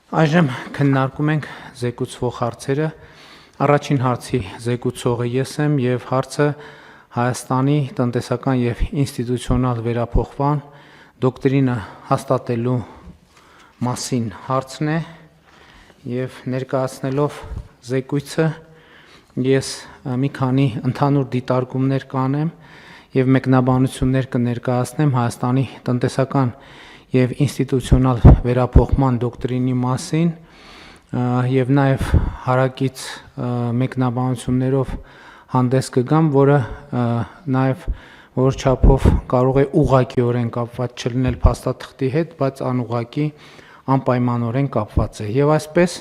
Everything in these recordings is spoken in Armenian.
Այժմ քննարկում ենք զեկուցվող հարցերը։ Առաջին հարցի զեկուցողը ես եմ եւ հարցը Հայաստանի տնտեսական եւ ինստիտուցիոնալ վերափոխման դոկտրինը հաստատելու մասին հարցն է եւ ներկայացնելով զեկույցը ես մի քանի ընդհանուր դիտարկումներ կանեմ եւ մեկնաբանություններ կներկայացնեմ Հայաստանի տնտեսական եւ ինստիտուցիոնալ վերափոխման դոկտրինի մասին եւ նաեւ հարակից մեկնաբանություններով հանդես կգամ, որը նաեւ որ չափով կարող է ուղղակիորեն կապված չլինել փաստաթղթի հետ, բայց անուղղակի անպայմանորեն կապված է։ Եվ այսպես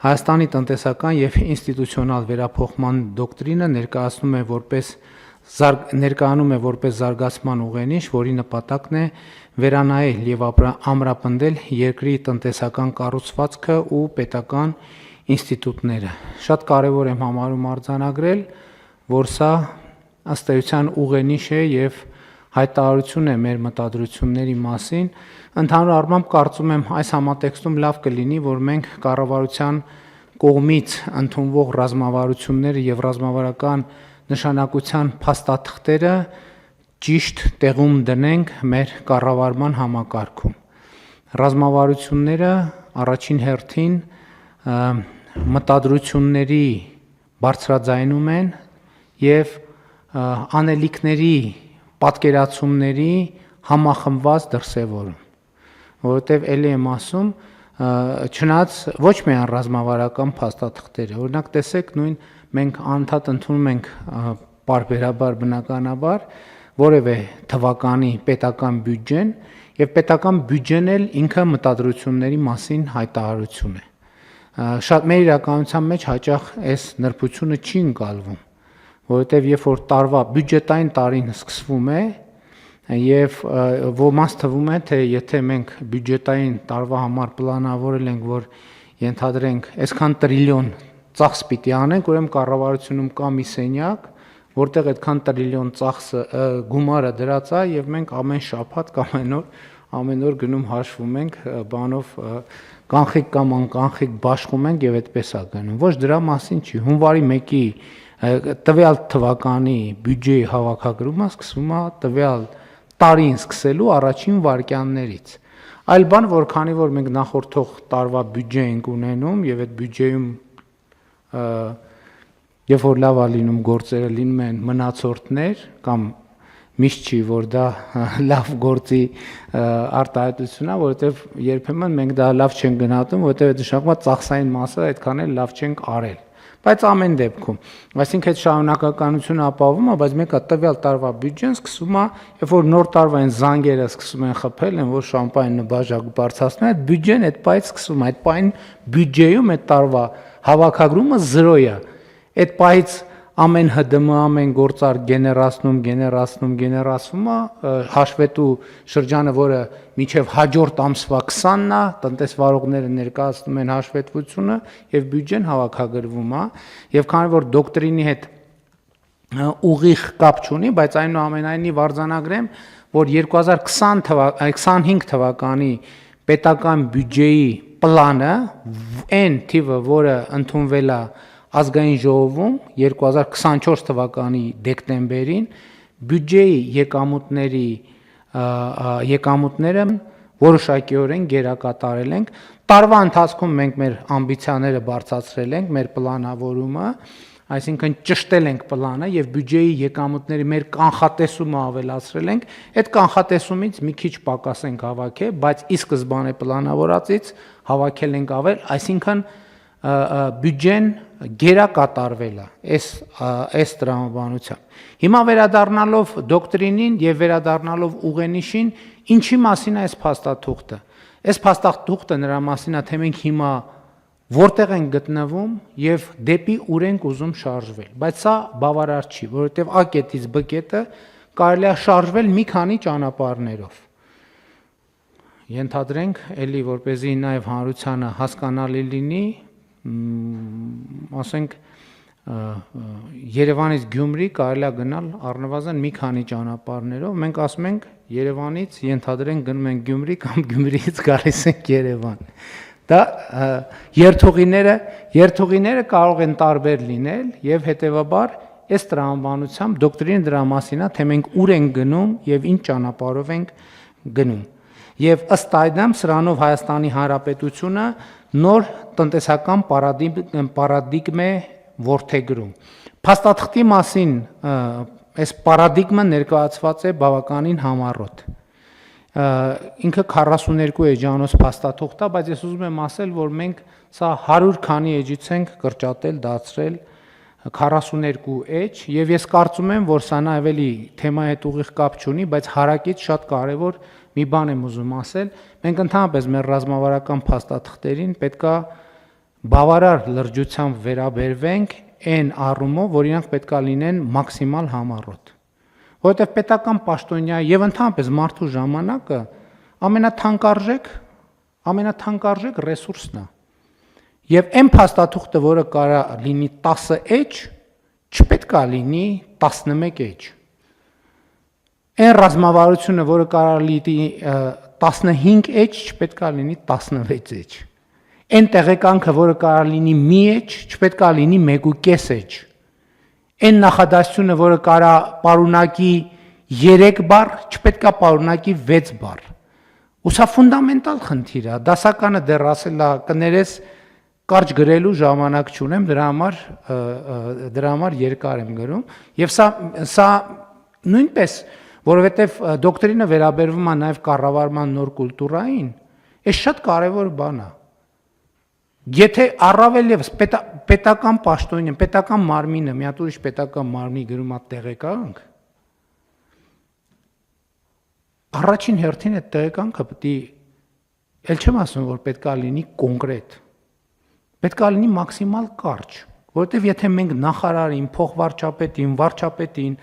Հայաստանի տնտեսական եւ ինստիտուցիոնալ վերափոխման դոկտրինը ներկայանում է որպես զարգացման ուղենիշ, որի նպատակն է վերանայել եւ ամրապնդել երկրի տնտեսական կառուցվածքը ու պետական ինստիտուտները։ Շատ կարեւոր եմ համարում արձանագրել, որ սա ըստ էության ուղենիշ է եւ հայտարարություն է մեր մտադրությունների մասին։ Ընդհանուր առմամբ կարծում եմ այս համատեքստում լավ կլինի, որ մենք կառավարության կողմից ընդունվող ռազմավարությունները եւ ռազմավարական նշանակության փաստաթղթերը ճիշտ տեղում դնենք մեր կառավարման համակարգում։ Ռազմավարությունները առաջին հերթին մտադրությունների բարձրաձայնում են եւ անելիքների պատկերացումների համախմբված դրսևորում, որովհետեւ ելի եմ ասում, չնայած ոչ միայն ռազմավարական փաստաթղթերը, օրինակ տեսեք նույն մենք անդադ ընդունում ենք պարբերաբար բնականաբար որևէ թվականի պետական բյուջեն եւ պետական բյուջեն էլ ինքը մտադրությունների մասին հայտարարություն է։ Շատ մեր իրականության մեջ հաճախ այս նրբությունը չի ընկալվում, որովհետեւ երբ որ տարվա բյուջետային տարին սկսվում է եւ ոմանց թվում է թե եթե մենք բյուջետային տարվա համար պլանավորել ենք, որ ենթադրենք այսքան տրիլիոն ծախս պիտի անենք, ուրեմն կառավարությունում կա մի սենյակ, որտեղ այդքան տրիլիոն ծախսը գումարը դրած է եւ մենք ամեն շաբաթ կամ ամեն օր գնում հաշվում ենք բանով կանխիկ կամ անկանխիկ բաշխում ենք եւ այդպես է գնում։ Ոչ դրա մասին չի։ Հունվարի 1-ի տվյալ թվականի բյուջեի հավաքագրումը սկսվում է տվյալ տարին սկսելու առաջին վայրկյաններից։ Այլ բան, որ քանի որ մենք նախորդող տարվա բյուջե ենք ունենում եւ այդ բյուջեում երբ որ լավ է լինում գործերը լինում են մնացորդներ կամ միշտ չի որ դա լավ գործի արտահայտություն է, որովհետեւ երբեմն մենք դա լավ չենք գնահատում, որովհետեւ այդ նշանակում է ծախսային մասը այդքան էլ լավ չենք արել։ Բայց ամեն դեպքում, այսինքն այդ շարունակականությունը ապահովում է, բայց մեկը տվյալ տարվա բյուջեն սկսում է, երբ որ նոր տարվա այն զանգերը սկսում են խփել, են որ շամպայն նվաժակ բարձրացնում, այդ բյուջեն այդ պայից սկսում է, այդ պայն բյուջեում այդ տարվա հավաքագրումը 0 է։ Այդ պայից ամեն ՀԴՄ, ամեն գործար գեներացնում է, հաշվետու շրջանը, որը մինչև հաջորդ ամսվա 20-ն է, տնտեսվարողները ներկայացնում են հաշվետվությունը եւ բյուջեն հավաքագրվում է, եւ քանի որ դոկտրինի հետ ուղիղ կապ չունի, բայց այնուամենայնիվ արձանագրեմ, որ 2025 թվականի պետական բյուջեի պլանը այն թիվը, որը ընդունվել է ազգային ժողովում 2024 թվականի դեկտեմբերին բյուջեի եկամուտները որոշակիորեն գերակատարել ենք։ Տարվա ընթացքում մենք մեր ամբիցիաները բարձրացրել ենք, մեր պլանավորումը, այսինքն ճշտել ենք պլանը եւ բյուջեի եկամուտների մեր կանխատեսումը ավելացրել ենք։ Այդ կանխատեսումից մի քիչ պակաս ենք հավաքել, բայց ի սկզբանե պլանավորածից հավաքել ենք ավել, այսինքն բյուջեն գերակատարվել է այս տրամաբանությամբ։ Հիմա վերադառնալով դոկտրինին եւ վերադառնալով ուղենիշին, ինչի մասին է այս փաստաթուղթը։ Այս փաստաթուղթը նրա մասին է, թե մենք հիմա որտեղ ենք գտնվում եւ դեպի ուր ենք ուզում շարժվել։ Բայց սա բավարար չի, որովհետեւ A կետից B կետը կարելի է շարժվել մի քանի ճանապարհներով։ Ենթադրենք, էլի որպեսզի նաեւ հանրությանը հասկանալի լինի, ասենք Երևանից Գյումրի կարելի է գնալ առնվազն մի քանի ճանապարհներով, մենք ասում ենք Երևանից ենթադրենք գնում ենք Գյումրի կամ Գյումրիից գալիս ենք Երևան։ Դա երթուղիները կարող են տարբեր լինել եւ հետեւաբար այս տրամաբանությամբ դոկտրինը դրա մասին է, թե մենք ուր ենք գնում եւ ինչ ճանապարհով ենք գնում։ Եվ ըստ այդմ սրանով Հայաստանի Հանրապետությունը նոր տնտեսական պարադիգմա որդեգրում։ Փաստաթղթի մասին այս պարադիգման ներկայացված է բավականին համառոտ։ Ինքը 42 էջանոց փաստաթուղթ է, բայց ես ուզում եմ ասել, որ մենք սա 100 քանի էջից ենք կրճատել, դարձրել 42 էջ, եւ ես կարծում եմ, որ սա նաև էլի թեմայի հետ ուղիղ կապ չունի, բայց հարակից շատ կարևոր մի բան եմ ուզում ասել։ Մենք ընդհանրապես մեր ռազմավարական փաստաթղթերին պետքա բավարար լրջությամբ վերաբերվենք այն առումով, որ իրանք պետքա լինեն մաքսիմալ համառոտ։ Որովհետև պետական պաշտոնյա եւ ընդհանրապես մարդու ժամանակը ամենաթանկարժեք ռեսուրսն է։ Եվ այն փաստաթուղթը, որը կարա լինի 10 էջ, չպետք է լինի 11 էջ։ Այն ռազմավարությունը, որը կարա լինի 15 էջ, չպետք է լինի 16 էջ։ Այն տեղեկանքը, որը կարա լինի մի էջ, չպետք է լինի 1.5 էջ։ Այն նախադասությունը, որը կարա պարունակի 3 բառ, չպետք է պարունակի 6 բառ։ Ու սա ֆունդամենտալ խնդիր է, դասականը դեռ ասելա կներես կարճ գրելու ժամանակ չունեմ, դրա համար երկար եմ գրում, եւ սա նույնպես, որովհետեւ դոկտրինը վերաբերվում է նաեւ կառավարման նոր կուլտուրային, այս շատ կարեւոր բան է։ Եթե առավել եւս պետական պաշտոնյա, պետական մարմինը, մի հատ ուրիշ պետական մարմնի գրում է տեղեկանք, առաջին հերթին այդ տեղեկանքը պետք է, ել չեմ ասում, որ պետք է լինի կոնկրետ, պետք է լինի մաքսիմալ կարճ, որովհետև եթե մենք նախարարին, փոխվարչապետին, վարչապետին,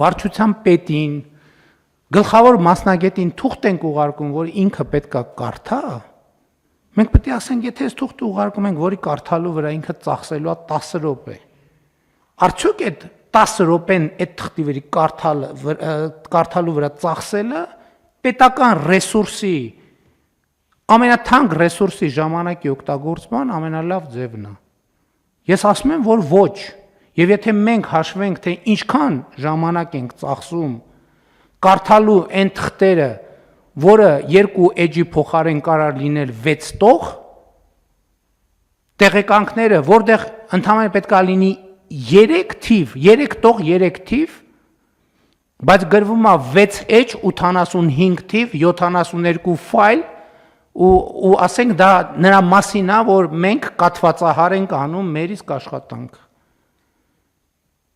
վարչության պետին, գլխավոր մասնագետին թուղթ ենք ուղարկում, որ ինքը պետք է կարդա, մենք պետք է ասենք, եթե այս թուղթը ուղարկում ենք, որի կարդալու վրա ինքը ծախսելու է 10 րոպե, արդյոք այդ 10 րոպեն այդ թղթի վրա կարդալու վրա ծախսելը պետական ռեսուրսի, ամենաթանկ ռեսուրսի ժամանակի օգտագործման ամենալավ ձևն է։ Ես ասում եմ, որ ոչ, եւ եթե մենք հաշվենք, թե ինչքան ժամանակ ենք ծախսում կարդալու այն թղթերը, որը 2 էջի փոխարեն կարող լինել 6 տող, տեղեկանքները, որտեղ ընդհանրապես պետք է լինի 3 թիվ, 3 տող, 3 թիվ, բայց գրվում է 6 էջ, 85 թիվ, 72 ֆայլ, ու ասենք դա նրա մասին է, որ մենք կաթվածահար ենք անում մեր իսկ աշխատանքը։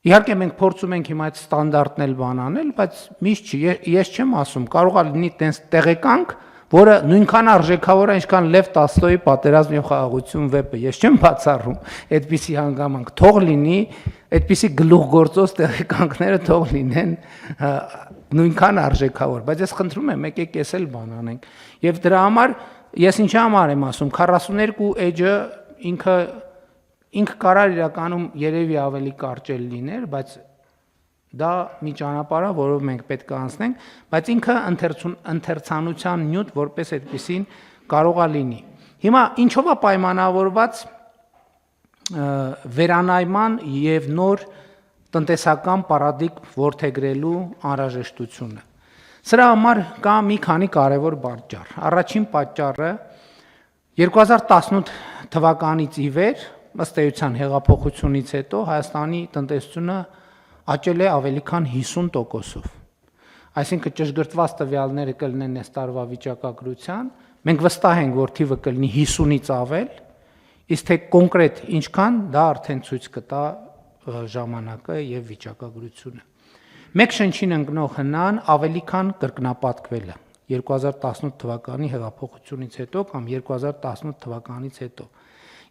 Իհարկե մենք փորձում ենք հիմա այդ ստանդարտն էլ բան անել, բայց միշտ չի, ես չեմ ասում, կարող է լինի տենց տեղեկանք, որը նույնքան արժեքավոր է, ինչքան Լև Տոլստոյի Պատերազմ եւ խաղաղություն վեպը, ես չեմ բացառում այդպիսի հանգամանք, թող լինի, այդպիսի գլուխգործոց տեղեկանքները թող լինեն նույնքան արժեքավոր, բայց ես խնդրում եմ, եկեք էս էլ բան անենք։ Եվ դրա համար ես ինչի համար եմ ասում, 42 էջը ինքը կարար իրականում երևի ավելի կարճ լիներ, բայց դա մի ճանապարհ է, որով մենք պետք է անցնենք, բայց ինքը ընթերցանության նյութ որպես այդպեսին կարող է լինի։ Հիմա ինչով է պայմանավորված վերանայման եւ նոր տնտեսական պարադիգմ որդեգրելու անհրաժեշտությունը։ Սրա համար կա մի քանի կարևոր պատճառ։ Առաջին պատճառը 2018 թվականից ի վեր, ըստ էության հեղափոխությունից հետո Հայաստանի տնտեսությունը աճել է ավելի քան 50%-ով։ Այսինքն ճշգրտված տվյալները կլինեն այս տարվա վիճակագրության, մենք վստահ ենք, որ թիվը կլինի 50-ից ավել, իսկ թե կոնկրետ ինչքան, դա արդեն ցույց կտա ժամանակը եւ վիճակագրությունը։ Մեկ շնչին ընկնող հնան ավելի քան կրկնապատկվել է 2018 թվականի հեղափոխությունից հետո կամ 2018 թվականից հետո։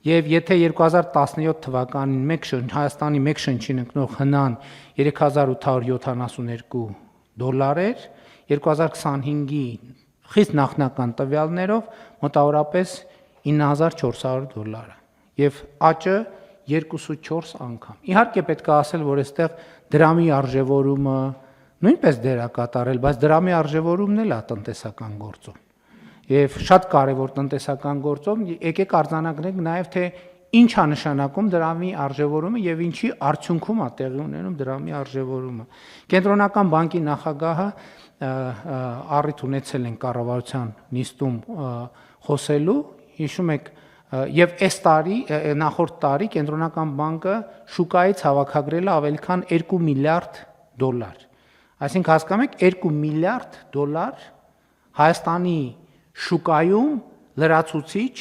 Եվ եթե 2017 թվականին Հայաստանի մեկ շնչին ընկնող հնան 3872 դոլար էր, 2025-ի խիստ նախնական տվյալներով մոտավորապես 9400 դոլար է։ Եվ աճը 2.4 անգամ։ Իհարկե պետք է ասել, որ այստեղ դրամի արժևորումը նույնպես դեր է կատարել, բայց դրամի արժևորումն էլ է տնտեսական գործում։ եւ շատ կարեւոր տնտեսական գործով, եկեք արձանագրենք նաեւ թե ինչ է նշանակում դրամի արժևորումը եւ ինչի արդյունքում է տեղի ունենում դրամի արժևորումը։ Կենտրոնական բանկի նախագահը առիթ ունեցել են կառավարության նիստում խոսելու, հիշում եք, եւ այս տարի, նախորդ տարի կենտրոնական բանկը շուկայից հավաքագրել է ավելի քան 2 միլիարդ դոլար։ Այսինքն հասկանում եք 2 միլիարդ դոլար Հայաստանի շուկայում լրացուցիչ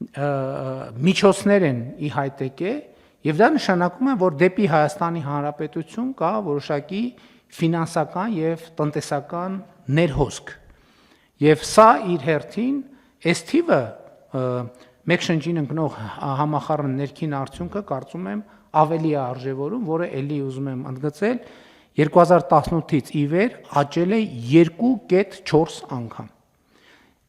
միջոցներ են ի հայտ եկել եւ դա նշանակում է, որ դեպի Հայաստանի Հանրապետություն կա որոշակի ֆինանսական եւ տնտեսական ներհոսք։ Եվ սա իր հերթին այս թիվը մեկ շնչին ընկնող համախառն ներքին արդյունքը կարծում եմ ավելի է արժևորում, որը ելի ուզում եմ ընդգծել 2018-ից ի վեր աճել է 2.4 անգամ։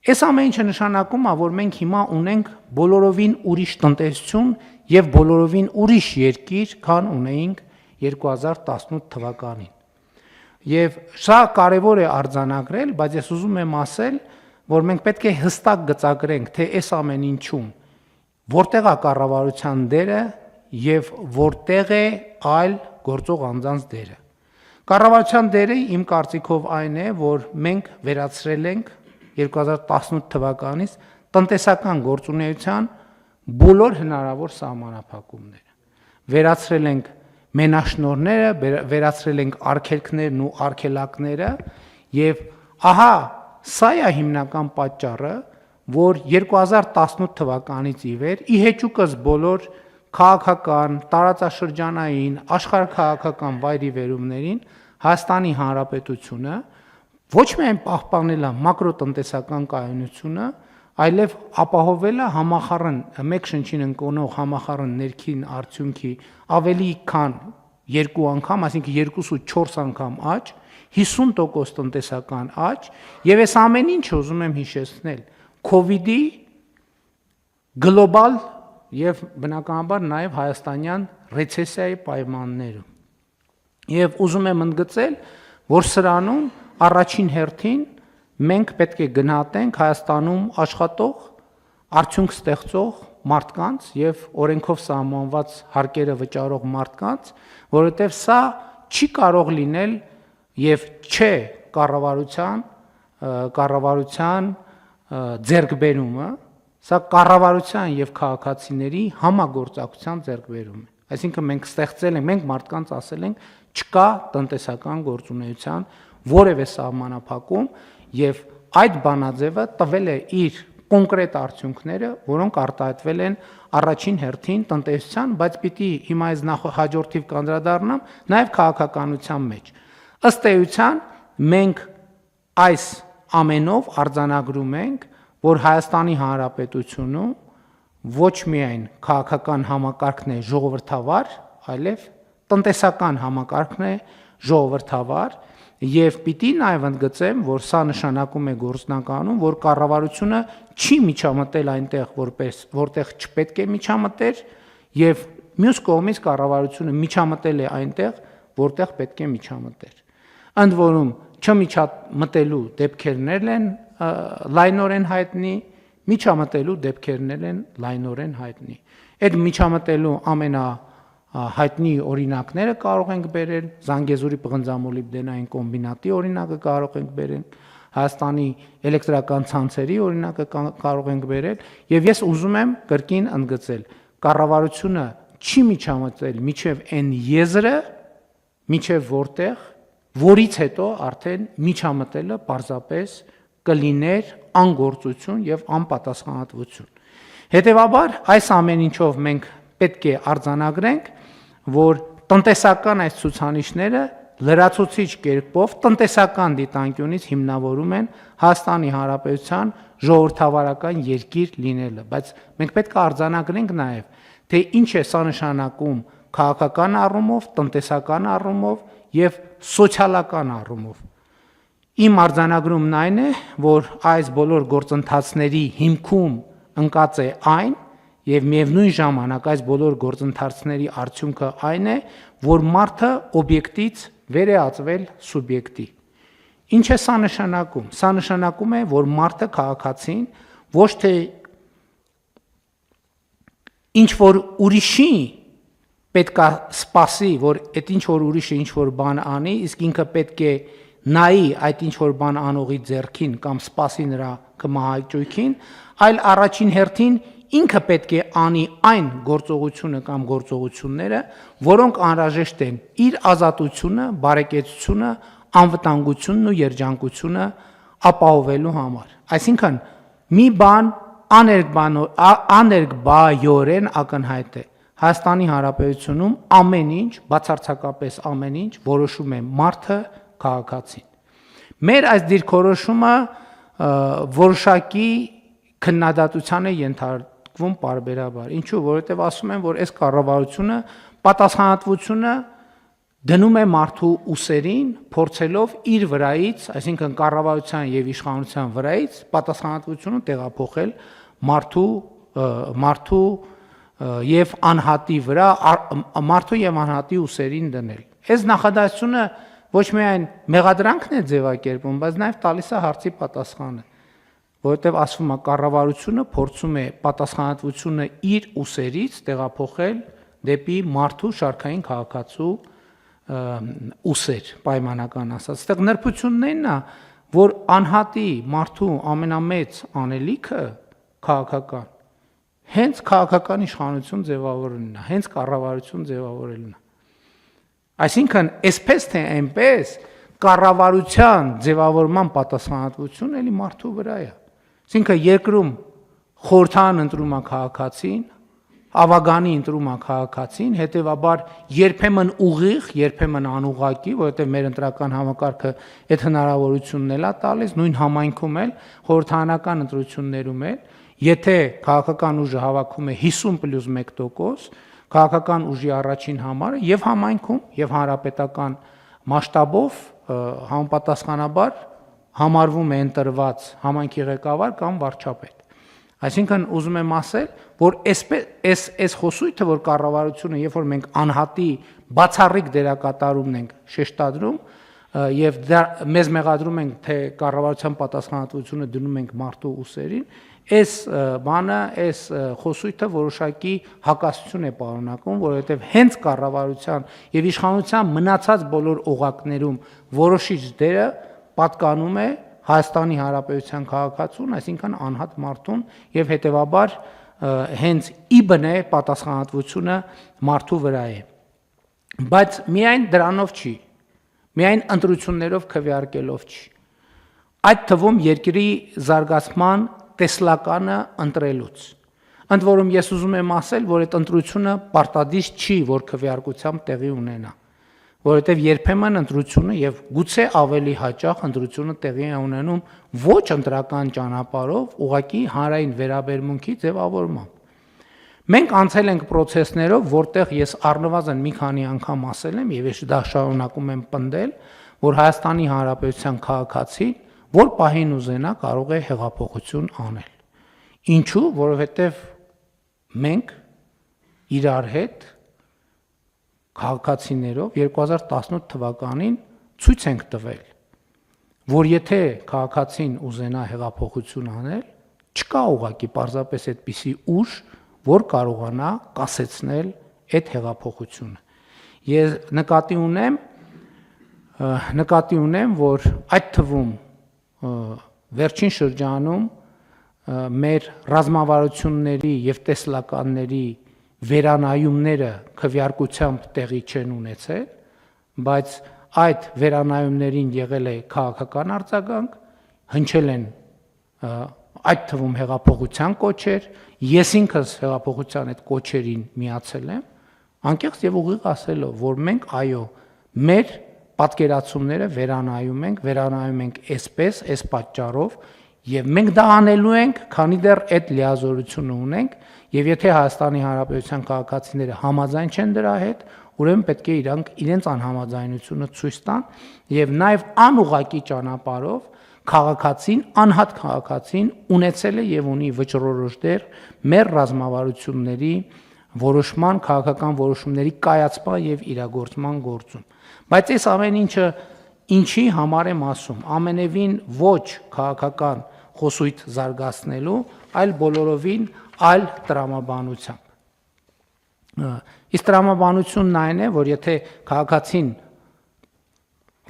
Այս ամեն ինչը նշանակում է, որ մենք հիմա ունենք բոլորովին ուրիշ տնտեսություն եւ բոլորովին ուրիշ երկիր, քան ունեինք 2018 թվականին։ Եվ սա կարևոր է արձանագրել, բայց ես ուզում եմ ասել, որ մենք պետք է հստակ գծագրենք, թե այս ամեն ինչում որտեղ է կառավարության դերը եւ որտեղ է այլ գործող անձանց դերը։ Կառավարության դերը իմ կարծիքով այն է, որ մենք վերացրել ենք 2018 թվականից տնտեսական գործունեության բոլոր հնարավոր սահմանափակումները։ Վերացրել ենք մենաշնորհները, վերացրել ենք արգելքներն ու արգելակները եւ ահա սա է հիմնական պատճառը, որ 2018 թվականից ի վեր ի հեճուկս բոլոր քաղաքական, տարածաշրջանային, աշխարհաքաղաքական վայրիվերումներին Հայաստանի Հանրապետությունը ոչ միայն պահպանել է մակրոտնտեսական կայունությունը, այլև ապահովել է համախառն մեկ շնչին ընկնող համախառն ներքին արդյունքի ավելի քան 2 անգամ, այսինքն 2.4 անգամ աճ, 50% տնտեսական աճ, եւ այս ամեն ինչը ուզում եմ հիշեցնել COVID-ի գլոբալ եւ բնականաբար նաեւ հայաստանյան ռեցեսիայի պայմաններում։ Եվ ուզում եմ ընդգծել, որ սրանում առաջին հերթին մենք պետք է գնահատենք Հայաստանում աշխատող, արդյունք ստեղծող մարդկանց եւ օրենքով սահմանված հարկերը վճարող մարդկանց, որովհետեւ սա չի կարող լինել եւ չէ կառավարության ձեռքբերումը, սա կառավարության եւ քաղաքացիների համագործակցության ձեռքբերում է։ Այսինքն մենք ստեղծել ենք, մենք մարդկանց ասել ենք, չկա տնտեսական գործունեության որևէ սահմանափակում եւ այդ բանաձևը տվել է իր կոնկրետ արդյունքները, որոնք արտահայտվել են առաջին հերթին տնտեսության, բայց պիտի հիմա այս հաջորդիվ կանդրադառնամ նաեւ քաղաքականության մեջ։ Ըստ էության մենք այս ամենով արձանագրում ենք, որ Հայաստանի Հանրապետությունում ոչ միայն քաղաքական համակարգն է ժողովրդավար, այլև տնտեսական համակարգն է ժողովրդավար եւ պիտի նաեւ ընդգծեմ, որ սա նշանակում է գործնականում, որ կառավարությունը չի միջամտել այնտեղ, որտեղ չպետք է միջամտեր եւ մյուս կողմից կառավարությունը միջամտել է այնտեղ, որտեղ պետք է միջամտեր։ Ընդ որում չմիջամտելու դեպքերներ են լայնորեն հայտնի, միջամտելու դեպքերներ են լայնորեն հայտնի։ Այդ միջամտելու ամենահայտնի օրինակները կարող ենք բերել, Զանգեզուրի պղնձամոլիբդենային կոմբինատի օրինակը կարող ենք բերել, Հայաստանի էլեկտրական ցանցերի օրինակը կարող ենք բերել, եւ ես ուզում եմ կրկին ընդգծել, կառավարությունը չի միջամտել միջև այն եզրը, միջև որտեղ, որից հետո արդեն միջամտելը պարզապես կլիներ անգործություն եւ անպատասխանատվություն։ Հետևաբար այս ամեն ինչով մենք պետք է արձանագրենք, որ տնտեսական այս ցուցանիշները լրացուցիչ կերպով տնտեսական դիտանկյունից հիմնավորում են Հայաստանի Հանրապետության ժողովրդավարական երկիր լինելը, բայց մենք պետք է արձանագրենք նաեւ, թե ինչ է սա նշանակում քաղաքական առումով, տնտեսական առումով եւ սոցիալական առումով։ Իմ արձանագրումն այն է, որ այս բոլոր գործընթացների հիմքում ընկած է այն եւ միևնույն ժամանակ այս բոլոր գործընթացների արդյունքը այն է, որ մարդը օբյեկտից վեր է ածվել սուբյեկտի։ Ինչ է սա նշանակում։ Սա նշանակում է, որ մարդը քաղաքացին ոչ թե ինչ որ ուրիշի պետք է սպասի, որ այդ ինչ որ ուրիշը ինչ որ բան անի, իսկ ինքը պետք է նայի այդ ինչ որ բան անողի ձեռքին կամ սպասի նրա կմահաճույքին, այլ առաջին հերթին ինքը պետք է անի այն գործողությունը կամ գործողությունները, որոնք անհրաժեշտ են իր ազատությունը, բարեկեցությունը, անվտանգությունն ու երջանկությունը ապահովելու համար։ Այսինքն մի բան աներկբայորեն ակնհայտ է։ Հայաստանի Հանրապետությունում ամեն ինչ, բացարձակապես ամեն ինչ որոշում է մարդը, քաղաքացին։ Մեր այս դիրքորոշումը որոշակի քննադատության է ենթարկվում պարբերաբար։ Ինչու՞, որովհետև ասում են, որ այս կառավարությունը պատասխանատվությունը դնում է մարդու ուսերին, փորձելով իր վրայից, այսինքն կառավարության եւ իշխանության վրայից պատասխանատվությունը տեղափոխել մարդու եւ անհատի վրա, մարդու եւ անհատի ուսերին դնել։ Այս նախադասությունը ոչ միայն մեղադրանքն է ձևակերպում, բայց նաեւ տալիս է հարցի պատասխանը, որովհետեւ ասվում է կառավարությունը փորձում է պատասխանատվությունը իր ուսերից տեղափոխել դեպի մարդու շարքային քաղաքացու ուսեր, պայմանական ասած։ Այստեղ նրբությունն է, որ անհատի մարդու ամենամեծ անելիքը քաղաքական, հենց քաղաքական իշխանություն ձևավորելն է, հենց կառավարություն ձևավորելն է։ Այսինքն, այսպես թե այնպես կառավարության ձևավորման պատասխանատվությունը էլի մարդու վրա է։ Այսինքն երկրում խորհրդան ընտրում է քաղաքացին, ավագանի ընտրում է քաղաքացին, հետևաբար երբեմն ուղիղ, երբեմն անուղղակի, որովհետև մեր ընտրական համակարգը այդ հնարավորությունն էլ է տալիս, նույն համայնքում էլ խորհրդարանական ընտրություններում էլ, եթե քաղաքական ուժը հավաքում է 50+1%, քաղաքական ուժի առաջին համարը եւ համայնքում եւ հանրապետական մասշտաբով համապատասխանաբար համարվում է ընտրված համայնքի ղեկավար կամ վարչապետ։ Այսինքն ուզում եմ ասել, որ այս խոսույթը, որ կառավարությունը, երբ որ մենք անհատի բացառիկ դերակատարումն ենք շեշտադրում եւ մեզ մեղադրում ենք, թե կառավարության պատասխանատվությունը դնում ենք մարդու ուսերին, այս բանը, այս խոսույթը որոշակի հակասություն է պարունակում, որովհետև հենց կառավարության եւ իշխանության մնացած բոլոր օղակներում որոշիչ դերը պատկանում է Հայաստանի Հանրապետության քաղաքացուն, այսինքն անհատ մարդուն, եւ հետեւաբար հենց իբն է պատասխանատվությունը մարդու վրա է։ Բայց միայն դրանով չի, միայն ընտրություններով քվեարկելով չի։ Այդ թվում երկրի զարգացման տեսլականը ընտրելուց։ Ընդ որում ես ուզում եմ ասել, որ այդ ընտրությունը պարտադիր չի, որ քվեարկությամբ տեղի ունենա, որովհետև երբեմն ընտրությունը եւ գուցե ավելի հաճախ ընտրությունը տեղի է ունենում ոչ ընտրական ճանապարհով, ուղղակի հանրային վերաբերմունքի ձևավորմամբ։ Մենք անցել ենք process-ներով, որտեղ ես առնվազն մի քանի անգամ ասել եմ եւ ես դա շարունակում եմ պնդել, որ Հայաստանի Հանրապետության քաղաքացին որ պահին ուզենա կարող է հեղափոխություն անել։ Ինչու՞, որովհետև մենք իրար հետ քաղաքացիներով 2018 թվականին ցույց ենք տվել, որ եթե քաղաքացին ուզենա հեղափոխություն անել, չկա ուղղակի պարզապես այդպիսի ուժ, որ կարողանա կասեցնել այդ հեղափոխությունը։ Ես նկատի ունեմ, որ այդ թվում վերջին շրջանում մեր ռազմավարությունների եւ տեսլականների վերանայումները քվեարկությամբ տեղի չեն ունեցել, բայց այդ վերանայումներին եղել է քաղաքական արձագանք, հնչել են այդ թվում հեղափոխության կոչեր, ես ինքս հեղափոխության այդ կոչերին միացել եմ, անկեղծ եւ ուղիղ ասելով, որ մենք այո, մեր պատկերացումները վերանայում ենք այսպես, այս պատճառով, եւ մենք դա անելու ենք, քանի դեռ այդ լիազորությունը ունենք, եւ եթե Հայաստանի Հանրապետության քաղաքացիները համաձայն չեն դրա հետ, ուրեմն պետք է իրենց անհամաձայնությունը ցույց տան եւ նաեւ անուղղակի ճանապարհով քաղաքացին, անհատ քաղաքացին ունեցել է եւ ունի վճռորոշ դեր մեր ռազմավարությունների որոշման, քաղաքական որոշումների կայացման եւ իրագործման գործում։ Բայց այս ամեն ինչը ինչի համար եմ ասում, ամենևին ոչ քաղաքական խոսույթ զարգացնելու, այլ բոլորովին այլ տրամաբանությամբ։ Իսկ տրամաբանությունն այն է, որ եթե քաղաքացին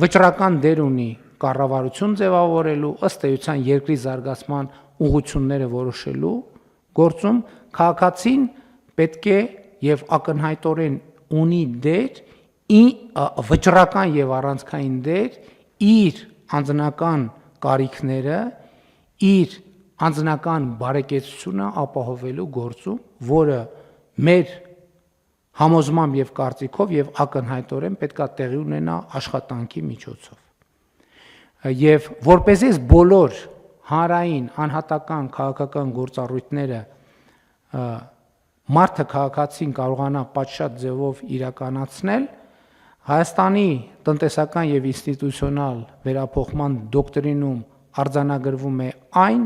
վճռական դեր ունի կառավարություն ձևավորելու, ըստ էության երկրի զարգացման ուղղությունները որոշելու գործում, քաղաքացին պետք է եւ ակնհայտորեն ունի դեր, վճռական եւ առանցքային դեր իր անձնական կարիքները, իր անձնական բարեկեցությունը ապահովելու գործում, որը մեր համոզմամբ եւ կարծիքով եւ ակնհայտորեն պետքա տեղի ունենա աշխատանքի միջոցով։ Եվ որպեսզի բոլոր հանրային անհատական քաղաքական գործառույթները մարդը քաղաքացին կարողանա պատշաճ ձևով իրականացնել, Հայաստանի տնտեսական եւ ինստիտուցիոնալ վերափոխման դոկտրինում արձանագրվում է այն,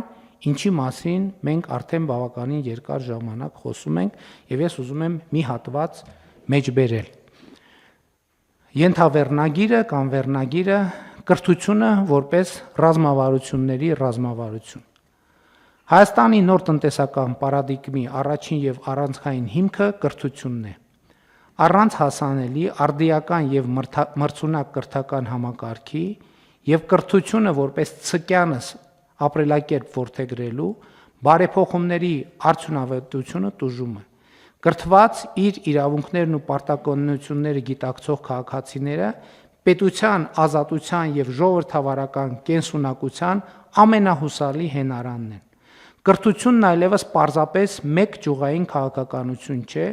ինչի մասին մենք արդեն բավականին երկար ժամանակ խոսում ենք, եւ ես ուզում եմ մի հատված մեջբերել։ Ենթավեռնագիրը կամ վերնագիրը կրթությունը որպես ռազմավարությունների ռազմավարություն։ Հայաստանի նոր տնտեսական պարադիգմի առաջին եւ առանցքային հիմքը կրթությունն է։ Առանց հասանելի արդիական եւ մրցունակ կրթական համակարգի եւ կրթությունը որպես ցկյանս ապրելակերպ որդեգրելու բարեփոխումների արդյունավետությունը տուժում է։ Կրթված իր իրավունքներն ու պարտականությունները գիտակցող քաղաքացիները պետության ազատության եւ ժողովրդավարական կենսունակության ամենահուսալի հենարանն են։ Կրթությունն այլևս պարզապես մեկ ճյուղային քաղաքականություն չէ,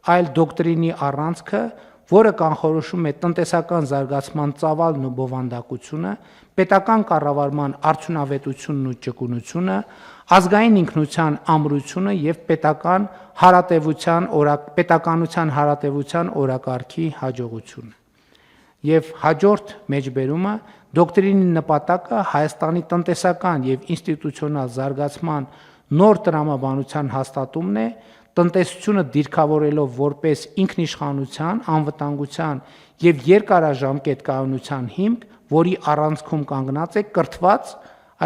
այլ դոկտրինի առանցքը, որը կանխորոշում է տնտեսական զարգացման ծավալն ու բովանդակությունը, պետական կառավարման արդյունավետությունն ու ճկունությունը, ազգային ինքնության ամրությունը եւ պետականության հարատեվության օրակարգի հաջողությունը։ Եվ հաջորդ մեջբերումը դոկտրինի նպատակը Հայաստանի տնտեսական եւ ինստիտուցիոնալ զարգացման նոր տրամաբանության հաստատումն է, տնտեսությունը դիրքավորելով որպես ինքնիշխանության, անվտանգության եւ երկարաժամկետ կայունության հիմք, որի առանցքում կանգնած է կրթված,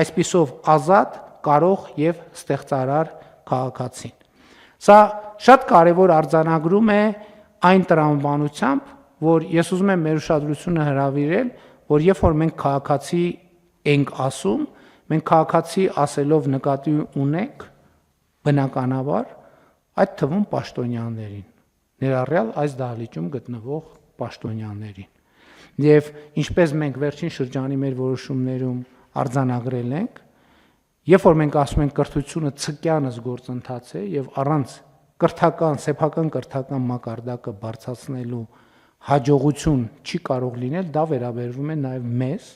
այսպիսով ազատ, կարող եւ ստեղծարար քաղաքացին։ Սա շատ կարևոր արձանագրում է այն տրամաբանությամբ, որ ես ուզում եմ մեր ուշադրությունը հրավիրել, որ երբ որ մենք քաղաքացի ենք ասում, մենք քաղաքացի ասելով նկատի ունենք բնականաբար այդ թվում պաշտոնյաներին, ներառյալ այս դահլիճում գտնվող պաշտոնյաներին։ Եվ ինչպես մենք վերջին շրջանի մեր որոշումներում արձանագրել ենք, երբ որ մենք ասում ենք կրթությունը ցկյանս գործընթաց է եւ առանց սեփական կրթական մակարդակը բարձրացնելու հաջողություն չի կարող լինել, դա վերաբերվում է նաեւ մեզ,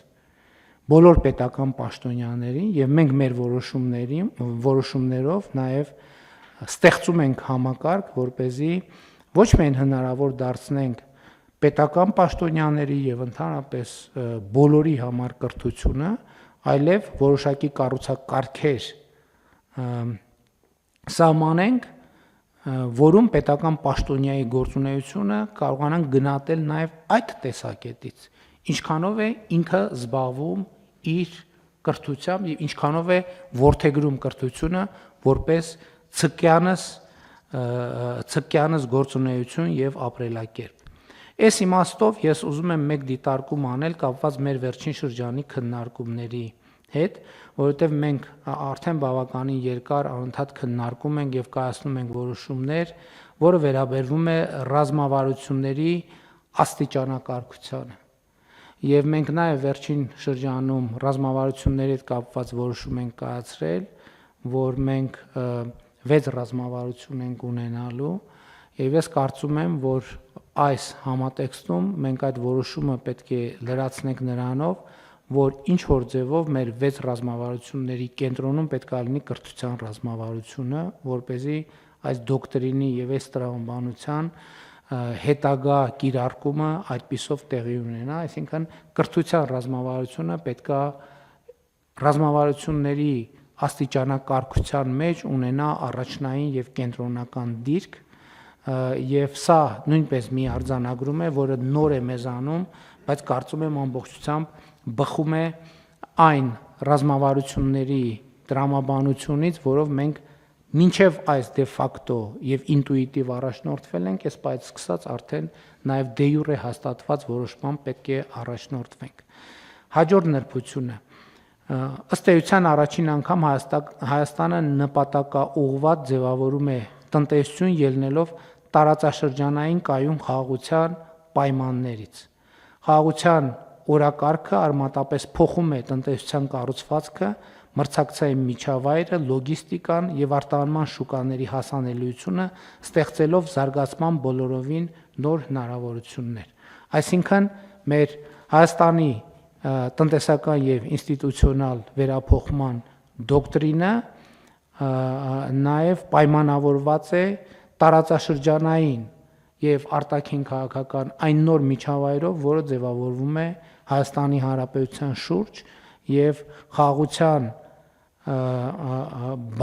բոլոր պետական պաշտոնյաներին, եւ մենք մեր որոշումներով նաեւ ստեղծում ենք համակարգ, որպեսզի ոչ միայն հնարավոր դարձնենք պետական պաշտոնյաների եւ ընդհանրապես բոլորի համար կրթությունը, այլև որոշակի կառուցակարգեր սահմանենք, որում պետական պաշտոնյայի գործունեությունը կարողանանք գնահատել նաեւ այդ տեսակետից, ինչքանով է ինքը զբաղվում իր կրթությամբ եւ ինչքանով է որդեգրում կրթությունը որպես ցկյանս գործունեություն եւ ապրելակերպ։ Այս իմաստով ես ուզում եմ մեկ դիտարկում անել կապված մեր վերջին շրջանի քննարկումների հետ, որովհետեւ մենք արդեն բավականին երկար անընդհատ քննարկում ենք եւ կայացնում ենք որոշումներ, որը վերաբերվում է ռազմավարությունների աստիճանակարգությանը։ Եվ մենք նաեւ վերջին շրջանում ռազմավարությունների հետ կապված որոշում ենք կայացրել, որ մենք 6 ռազմավարություն ենք ունենալու, եւ ես կարծում եմ, որ այս համատեքստում մենք այդ որոշումը պետք է լրացնենք նրանով, որ ինչ որ ձևով մեր 6 ռազմավարությունների կենտրոնում պետք է լինի կրթության ռազմավարությունը, որպեսզի այս դոկտրինի եւ այս տրամաբանության հետագա կիրարկումը այդպիսով տեղի ունենա, այսինքն կրթության ռազմավարությունը պետքա ռազմավարությունների աստիճանակարգության մեջ ունենա առաջնային եւ կենտրոնական դիրք, եւ սա նույնպես մի արձանագրում է, որը նոր է մեզանում բայց կարծում եմ ամբողջությամբ բխում է այն ռազմավարությունների տրամաբանությունից, որով մենք մինչև այս դե ֆակտո եւ ինտուիտիվ առաջնորդվել ենք, այս պայից սկսած արդեն նաեւ դե յուրե հաստատված որոշման պետք է առաջնորդվենք։ Հաջորդ նրբությունը ըստ էության առաջին անգամ Հայաստանը նպատակաուղղված ձևավորում է տնտեսություն ելնելով տարածաշրջանային կայուն խաղաղության պայմաններից։ Խաղաղության օրակարգը արմատապես փոխում է տնտեսության կառուցվածքը, մրցակցային միջավայրը, լոգիստիկան եւ արտահանման շուկաների հասանելիությունը, ստեղծելով զարգացման բոլորովին նոր հնարավորություններ։ Այսինքն մեր Հայաստանի տնտեսական եւ ինստիտուցիոնալ վերափոխման դոկտրինը նաեւ պայմանավորված է տարածաշրջանային եւ արտաքին քաղաքական այն նոր միջավայրով, որը ձևավորվում է Հայաստանի Հանրապետության շուրջ եւ խաղաղության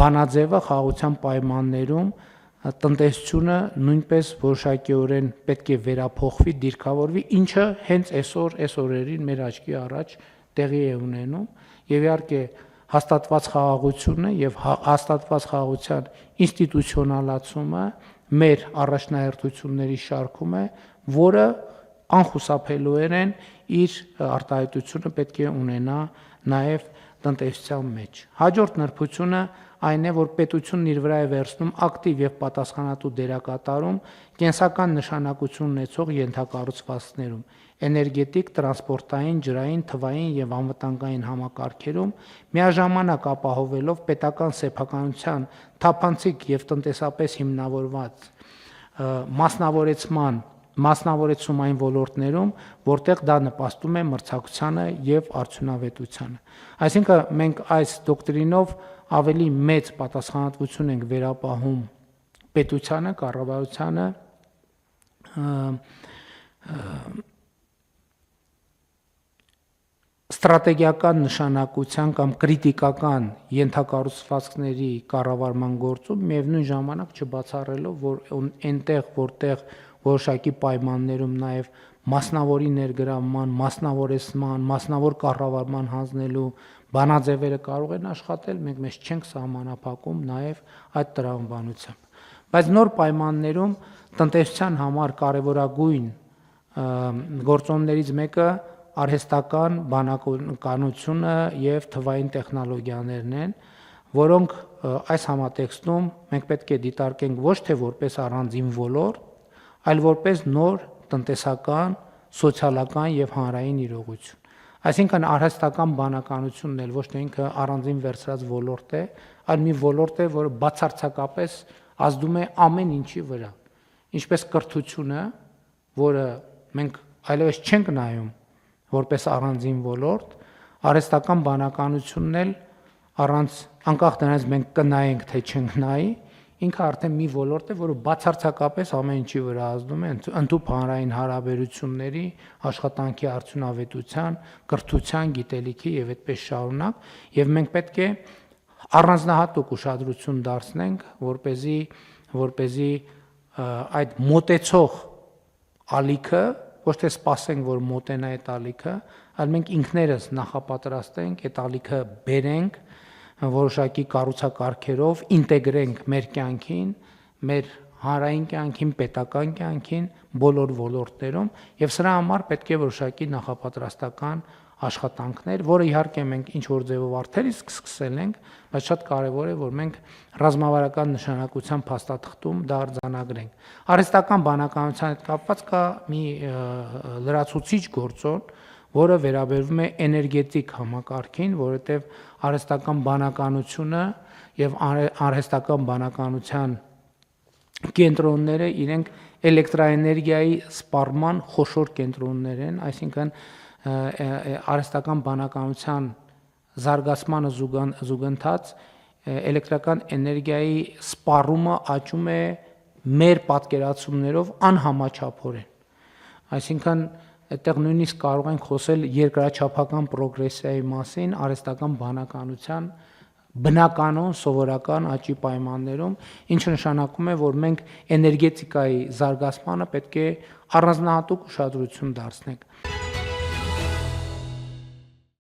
բանաձևը, խաղաղության պայմաններում տնտեսությունը նույնպես որոշակիորեն պետք է վերափոխվի, դիրքավորվի, ինչը հենց այս օրերին մեր աչքի առաջ տեղի է ունենում եւ իհարկե հաստատված խաղաղությունը եւ հաստատված խաղաղության ինստիտուցիոնալացումը մեր առաջնահերթությունների շարքում է, որը անխուսափելիորեն իր արտահայտությունը պետք է ունենա նաեւ տնտեսության մեջ։ Հաջորդ նրբությունը այն է, որ պետությունն իր վրա է վերցնում ակտիվ եւ պատասխանատու դերակատարում կենսական նշանակություն ունեցող ենթակառուցվածքներում, էներգետիկ, տրանսպորտային, ջրային, թվային եւ անվտանգային համակարգերում, միաժամանակ ապահովելով պետական սեփականության թափանցիկ եւ տնտեսապես հիմնավորված մասնավորեցում այն ոլորտներում, որտեղ դա նպաստում է մրցակցությանը եւ արդյունավետությանը։ Այսինքն մենք այս դոկտրինով ավելի մեծ պատասխանատվություն ենք վերապահում պետությանը, կառավարությանը, ստրատեգիական նշանակության կամ կրիտիկական ենթակառուցվածքների կառավարման գործում միևնույն ժամանակ չբացառելով, որ այնտեղ, որտեղ որոշակի պայմաններում նաև մասնավորի ներգրավման, մասնավորեցման, մասնավոր կառավարման հանձնելու բանաձևերը կարող են աշխատել, մենք մեզ չենք սահմանափակում նաև այդ տրամաբանությամբ։ Բայց նոր պայմաններում տնտեսության համար կարևորագույն գործոններից մեկը արհեստական բանականությունը եւ թվային տեխնոլոգիաներն են, որոնք այս համատեքստում մենք պետք է դիտարկենք ոչ թե որպես առանձին ոլորտ, այլ որպես նոր տնտեսական, սոցիալական եւ հանրային իրողություն։ Այսինքն արհեստական բանականությունն էլ ոչ թե ինքը առանձին վերցրած ոլորտ է, այլ մի ոլորտ է, որը բացարձակապես ազդում է ամեն ինչի վրա։ Ինչպես կրթությունը, որը մենք այլևս չենք նայում որպես առանձին ոլորտ, արհեստական բանականությունն էլ առանց անկախ դրանից մենք կնայենք թե չենք նայի, ինքը արդեն մի ոլորտ է, որը բացարձակապես ամեն ինչի վրա ազդում է, ընդհանուր հանրային հարաբերությունների, աշխատանքի արդյունավետության, կրթության, գիտելիքի եւ այդպես շարունակ, եւ մենք պետք է առանձնահատուկ ուշադրություն դարձնենք, որպեսզի այդ մոտեցող ալիքը ոչ թե սպասենք, որ մոտենա այդ ալիքը, այլ մենք ինքներս նախապատրաստենք, այդ ալիքը բերենք որոշակի կառուցակարգերով, ինտեգրենք մեր կյանքին, մեր հանրային կյանքին, պետական կյանքին, բոլոր ոլորտներում, եւ սրա համար պետք է որոշակի նախապատրաստական աշխատանքներ, որը իհարկե մենք ինչ որ ձևով արդեն իսկ սկսել ենք, բայց շատ կարեւոր է, որ մենք ռազմավարական նշանակության փաստաթղթում դա արձանագրենք։ Արհեստական բանականության հետ կապված կա մի լրացուցիչ գործոն, որը վերաբերվում է էներգետիկ համակարգին, որովհետև արհեստական բանականությունը եւ արհեստական բանականության կենտրոնները իրենք էլեկտրաէներգիայի սպառման խոշոր կենտրոններ են, այսինքն արհեստական բանականության զարգացմանը զուգընթաց էլեկտրական էներգիայի սպառումը աճում է մեր պատկերացումներով անհամաչափորեն։ Այսինքն այդտեղ նույնիսկ կարող ենք խոսել երկրաչափական պրոգրեսիայի մասին արհեստական բանականության բնականon սովորական աճի պայմաններում, ինչը նշանակում է, որ մենք էներգետիկայի զարգացմանը պետք է առանձնահատուկ ուշադրություն դարձնենք։